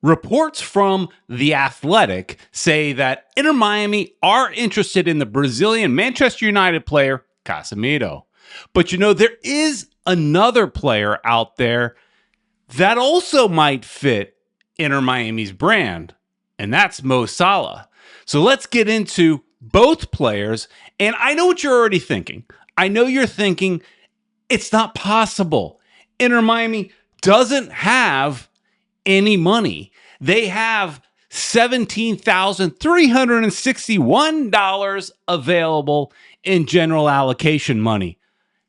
Reports from The Athletic say that Inter Miami are interested in the Brazilian Manchester United player, Casemiro. But there is another player out there that also might fit Inter Miami's brand, and that's Mo Salah. So let's get into both players, and I know what you're already thinking. I know you're thinking, it's not possible. Inter Miami doesn't have any money. They have $17,361 available in general allocation money.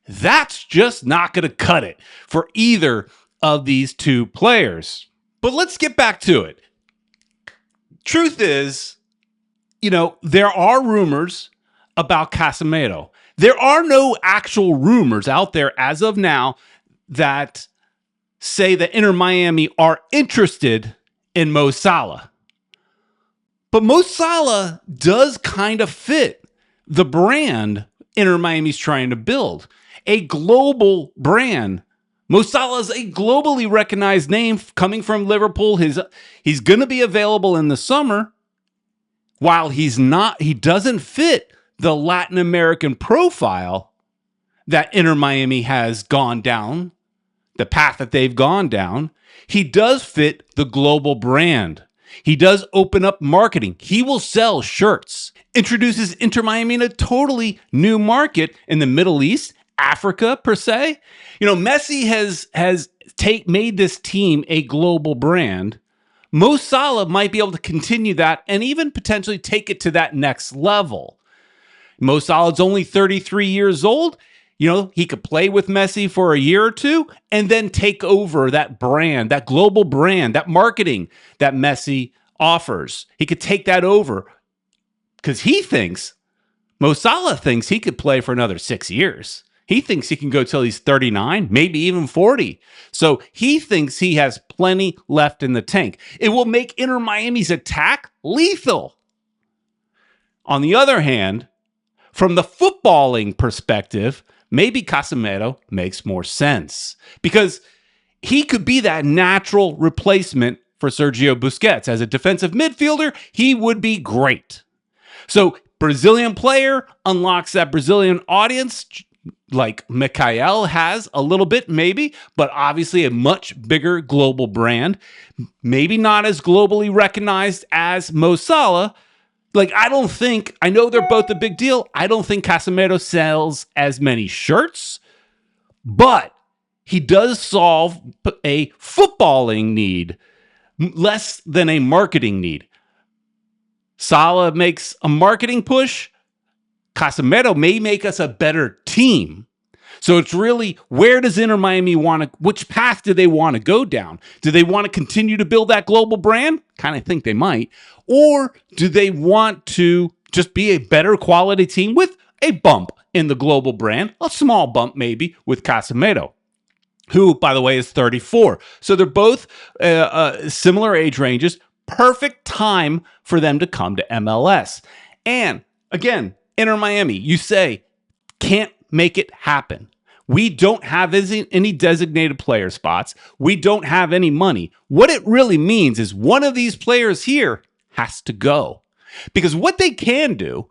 That's just not going to cut it for either of these two players. But let's get back to it. Truth is, there are rumors about Casemiro. There are no actual rumors out there as of now that say that Inter Miami are interested in Mo Salah. But Mo Salah does kind of fit the brand Inter Miami's trying to build. A global brand. Mo Salah is a globally recognized name coming from Liverpool. He's going to be available in the summer. While he doesn't fit the Latin American profile that Inter Miami has gone down, the path that they've gone down, he does fit the global brand. He does open up marketing. He will sell shirts, introduces Inter Miami in a totally new market in the Middle East, Africa per se. Messi has made this team a global brand. Mo Salah might be able to continue that and even potentially take it to that next level. Mo Salah's only 33 years old. He could play with Messi for a year or two and then take over that brand, that global brand, that marketing that Messi offers. He could take that over because Mo Salah thinks he could play for another 6 years. He thinks he can go till he's 39, maybe even 40. So he thinks he has plenty left in the tank. It will make Inter Miami's attack lethal. On the other hand, from the footballing perspective, maybe Casemiro makes more sense because he could be that natural replacement for Sergio Busquets. As a defensive midfielder, he would be great. So Brazilian player unlocks that Brazilian audience like Mikael has a little bit maybe, but obviously a much bigger global brand. Maybe not as globally recognized as Mo Salah. I know they're both a big deal. I don't think Casemiro sells as many shirts, but he does solve a footballing need less than a marketing need. Salah makes a marketing push. Casemiro may make us a better team. So it's really, where does Inter Miami which path do they want to go down? Do they want to continue to build that global brand? Kind of think they might. Or do they want to just be a better quality team with a bump in the global brand, a small bump maybe with Casemiro, who, by the way, is 34. So they're both similar age ranges. Perfect time for them to come to MLS. And again, Inter Miami, you say, can't make it happen. We don't have any designated player spots. We don't have any money. What it really means is one of these players here has to go. Because what they can do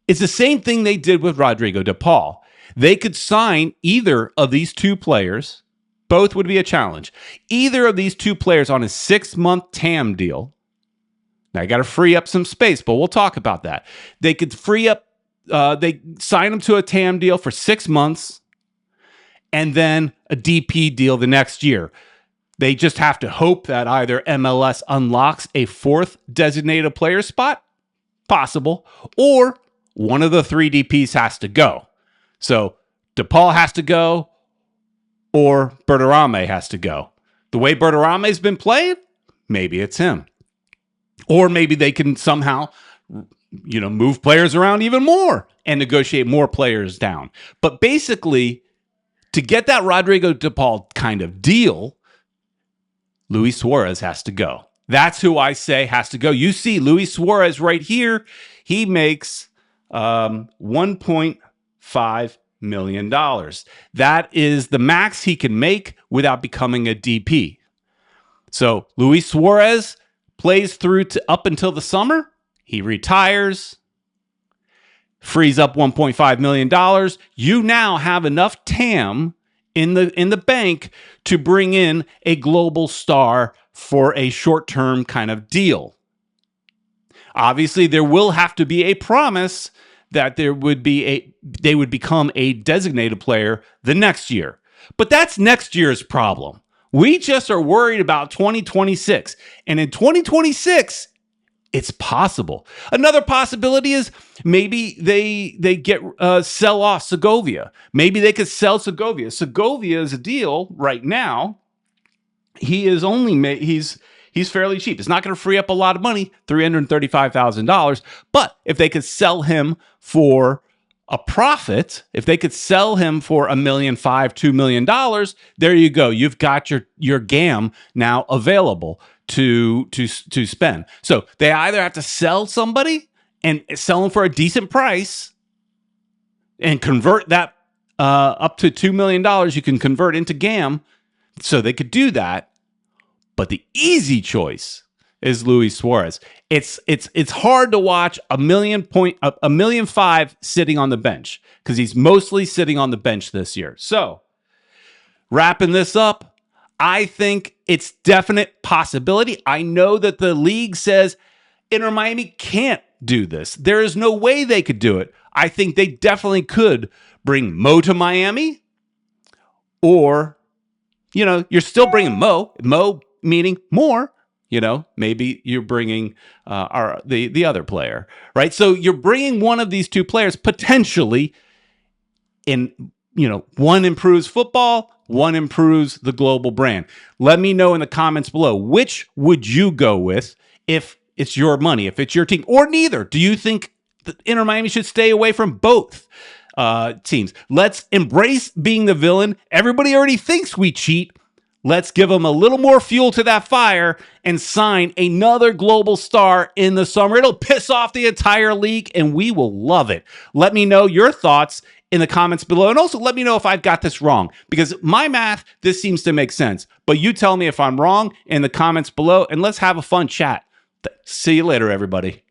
is the same thing they did with Rodrigo de Paul. They could sign either of these two players. Both would be a challenge. Either of these two players on a 6-month TAM deal. Now, you got to free up some space, but we'll talk about that. They could free up, they sign them to a TAM deal for 6 months and then a DP deal the next year. They just have to hope that either MLS unlocks a fourth designated player spot, possible, or one of the 3 DPs has to go. So DePaul has to go, or Berterame has to go. The way Berterame's been playing, maybe it's him. Or maybe they can somehow, move players around even more and negotiate more players down. But basically, to get that Rodrigo de Paul kind of deal, Luis Suarez has to go. That's who I say has to go. You see Luis Suarez right here. He makes $1.5 million. That is the max he can make without becoming a DP. So Luis Suarez plays through to up until the summer. He retires, frees up $1.5 million. You now have enough TAM in the bank to bring in a global star for a short-term kind of deal. Obviously, there will have to be a promise that they would become a designated player the next year. But that's next year's problem. We just are worried about 2026. And in 2026, it's possible. Another possibility is maybe they get sell off Segovia. Maybe they could sell Segovia. Segovia is a deal right now. He's fairly cheap. It's not going to free up a lot of money, $335,000. But if they could sell him for a profit, if they could sell him for $1.5 million, $2 million, there you go. You've got your GAM now available to spend. So they either have to sell somebody and sell them for a decent price and convert that up to $2 million. You can convert into GAM. So they could do that. But the easy choice is Luis Suarez. It's hard to watch $1.5 million sitting on the bench because he's mostly sitting on the bench this year. So wrapping this up, I think it's definite possibility. I know that the league says Inter Miami can't do this. There is no way they could do it. I think they definitely could bring Mo to Miami, or you're still bringing Mo meaning more, maybe you're bringing the other player, right? So you're bringing one of these two players potentially in, one improves football, one improves the global brand. Let me know in the comments below, which would you go with if it's your money, if it's your team, or neither? Do you think that Inter Miami should stay away from both teams? Let's embrace being the villain. Everybody already thinks we cheat. Let's give them a little more fuel to that fire and sign another global star in the summer. It'll piss off the entire league, and we will love it. Let me know your thoughts in the comments below, and also let me know if I've got this wrong, because my math, this seems to make sense. But you tell me if I'm wrong in the comments below, and let's have a fun chat. See you later, everybody.